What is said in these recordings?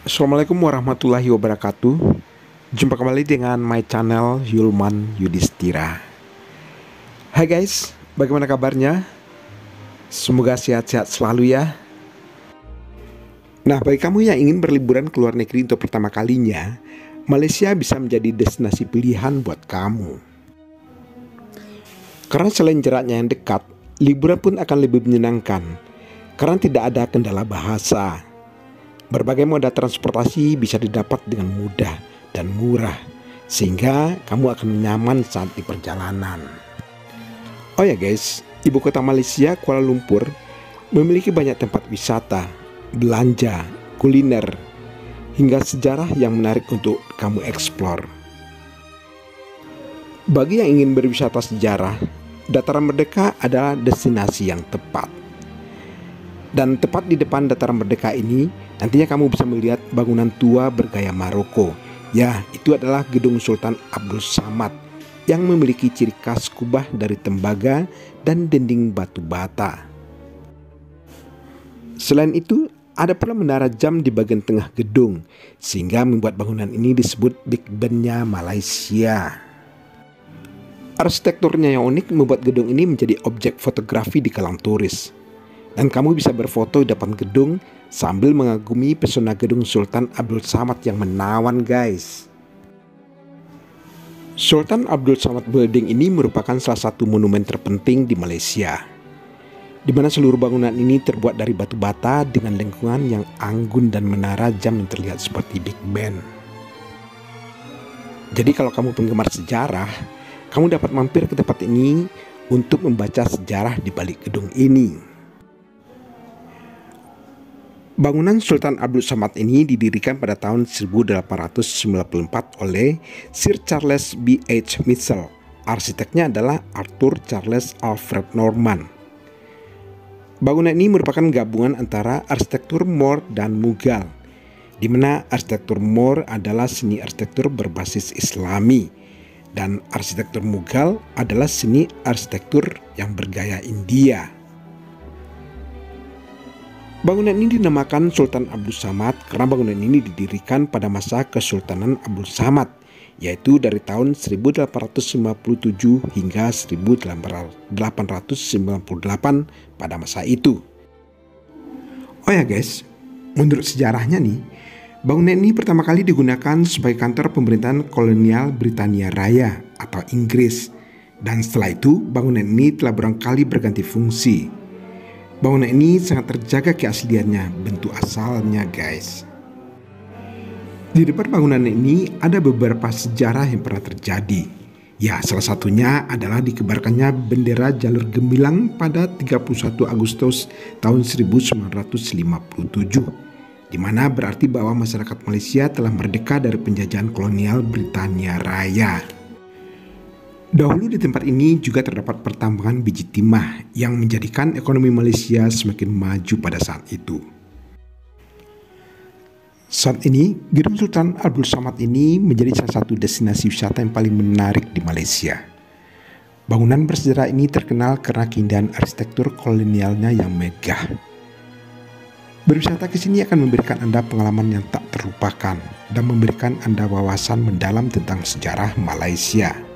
Assalamualaikum warahmatullahi wabarakatuh. Jumpa kembali dengan my channel Yulman Yudhistira. Hai guys, bagaimana kabarnya? Semoga sehat-sehat selalu ya. Nah, bagi kamu yang ingin berliburan ke luar negeri untuk pertama kalinya, Malaysia bisa menjadi destinasi pilihan buat kamu. Karena selain jaraknya yang dekat, liburan pun akan lebih menyenangkan karena tidak ada kendala bahasa. Berbagai moda transportasi bisa didapat dengan mudah dan murah, sehingga kamu akan nyaman saat di perjalanan. Oh ya guys, ibu kota Malaysia, Kuala Lumpur, memiliki banyak tempat wisata, belanja, kuliner, hingga sejarah yang menarik untuk kamu eksplor. Bagi yang ingin berwisata sejarah, Dataran Merdeka adalah destinasi yang tepat. Dan tepat di depan Dataran Merdeka ini, nantinya kamu bisa melihat bangunan tua bergaya Maroko. Ya, itu adalah Gedung Sultan Abdul Samad yang memiliki ciri khas kubah dari tembaga dan dinding batu bata. Selain itu, ada pula menara jam di bagian tengah gedung, sehingga membuat bangunan ini disebut Big Ben-nya Malaysia. Arsitekturnya yang unik membuat gedung ini menjadi objek fotografi di kalangan turis. Dan kamu bisa berfoto di depan gedung sambil mengagumi pesona gedung Sultan Abdul Samad yang menawan guys. Sultan Abdul Samad Building ini merupakan salah satu monumen terpenting di Malaysia, di mana seluruh bangunan ini terbuat dari batu bata dengan lingkungan yang anggun dan menara jam yang terlihat seperti Big Ben. Jadi kalau kamu penggemar sejarah, kamu dapat mampir ke tempat ini untuk membaca sejarah di balik gedung ini. Bangunan Sultan Abdul Samad ini didirikan pada tahun 1894 oleh Sir Charles B. H. Mitchell. Arsiteknya adalah Arthur Charles Alfred Norman. Bangunan ini merupakan gabungan antara arsitektur Moor dan Mughal, di mana arsitektur Moor adalah seni arsitektur berbasis Islami dan arsitektur Mughal adalah seni arsitektur yang bergaya India. Bangunan ini dinamakan Sultan Abdul Samad karena bangunan ini didirikan pada masa Kesultanan Abdul Samad, yaitu dari tahun 1857 hingga 1898 pada masa itu. Oh ya guys, menurut sejarahnya nih, bangunan ini pertama kali digunakan sebagai kantor pemerintahan kolonial Britania Raya atau Inggris, dan setelah itu bangunan ini telah berulang kali berganti fungsi. Bangunan ini sangat terjaga keasliannya, bentuk asalnya guys. Di depan bangunan ini ada beberapa sejarah yang pernah terjadi. Ya, salah satunya adalah dikebarkannya bendera jalur gemilang pada 31 Agustus tahun 1957, di mana berarti bahwa masyarakat Malaysia telah merdeka dari penjajahan kolonial Britania Raya. Dahulu di tempat ini juga terdapat pertambangan biji timah yang menjadikan ekonomi Malaysia semakin maju pada saat itu. Saat ini, Gedung Sultan Abdul Samad ini menjadi salah satu destinasi wisata yang paling menarik di Malaysia. Bangunan bersejarah ini terkenal karena keindahan arsitektur kolonialnya yang megah. Berwisata ke sini akan memberikan Anda pengalaman yang tak terlupakan dan memberikan Anda wawasan mendalam tentang sejarah Malaysia.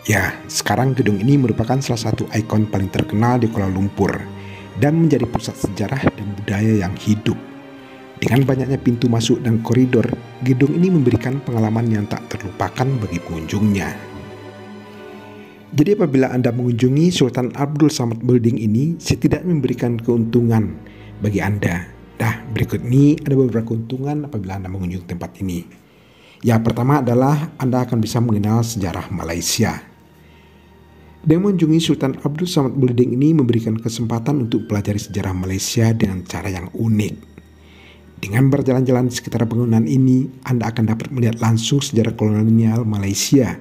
Ya, sekarang gedung ini merupakan salah satu ikon paling terkenal di Kuala Lumpur dan menjadi pusat sejarah dan budaya yang hidup. Dengan banyaknya pintu masuk dan koridor, gedung ini memberikan pengalaman yang tak terlupakan bagi pengunjungnya. Jadi apabila Anda mengunjungi Sultan Abdul Samad Building ini, setidaknya memberikan keuntungan bagi Anda. Nah, berikut ini ada beberapa keuntungan apabila Anda mengunjungi tempat ini. Yang pertama adalah Anda akan bisa mengenal sejarah Malaysia. Dengan mengunjungi Sultan Abdul Samad Building ini memberikan kesempatan untuk pelajari sejarah Malaysia dengan cara yang unik. Dengan berjalan-jalan di sekitar bangunan ini, Anda akan dapat melihat langsung sejarah kolonial Malaysia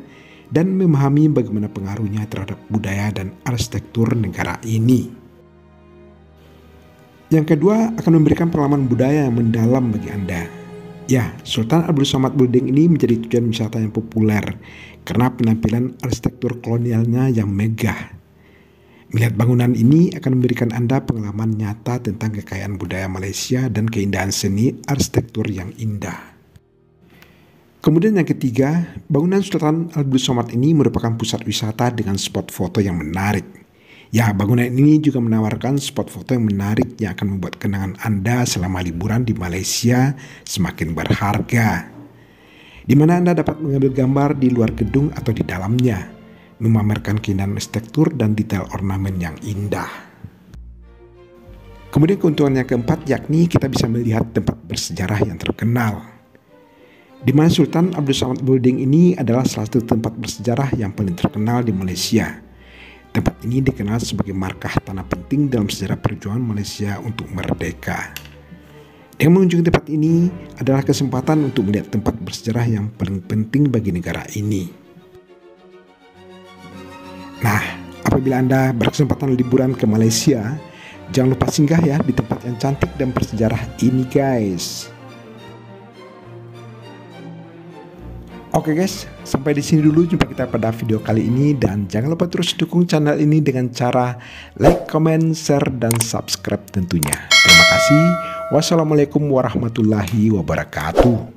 dan memahami bagaimana pengaruhnya terhadap budaya dan arsitektur negara ini. Yang kedua, akan memberikan pengalaman budaya yang mendalam bagi Anda. Ya, Sultan Abdul Samad Building ini menjadi tujuan wisata yang populer karena penampilan arsitektur kolonialnya yang megah. Melihat bangunan ini akan memberikan Anda pengalaman nyata tentang kekayaan budaya Malaysia dan keindahan seni arsitektur yang indah. Kemudian yang ketiga, bangunan Sultan Abdul Somad ini merupakan pusat wisata dengan spot foto yang menarik. Ya, bangunan ini juga menawarkan spot foto yang menarik yang akan membuat kenangan Anda selama liburan di Malaysia semakin berharga. Di mana Anda dapat mengambil gambar di luar gedung atau di dalamnya, memamerkan keindahan arsitektur dan detail ornamen yang indah. Kemudian keuntungan yang keempat yakni kita bisa melihat tempat bersejarah yang terkenal. Di mana Sultan Abdul Somad Building ini adalah salah satu tempat bersejarah yang paling terkenal di Malaysia. Tempat ini dikenal sebagai markah tanah penting dalam sejarah perjuangan Malaysia untuk merdeka. Dengan mengunjungi tempat ini adalah kesempatan untuk melihat tempat bersejarah yang paling penting bagi negara ini. Nah, apabila Anda berkesempatan liburan ke Malaysia, jangan lupa singgah ya di tempat yang cantik dan bersejarah ini guys. Oke guys, sampai di sini dulu jumpa kita pada video kali ini, dan jangan lupa terus dukung channel ini dengan cara like, comment, share, dan subscribe tentunya. Terima kasih. Wassalamualaikum warahmatullahi wabarakatuh.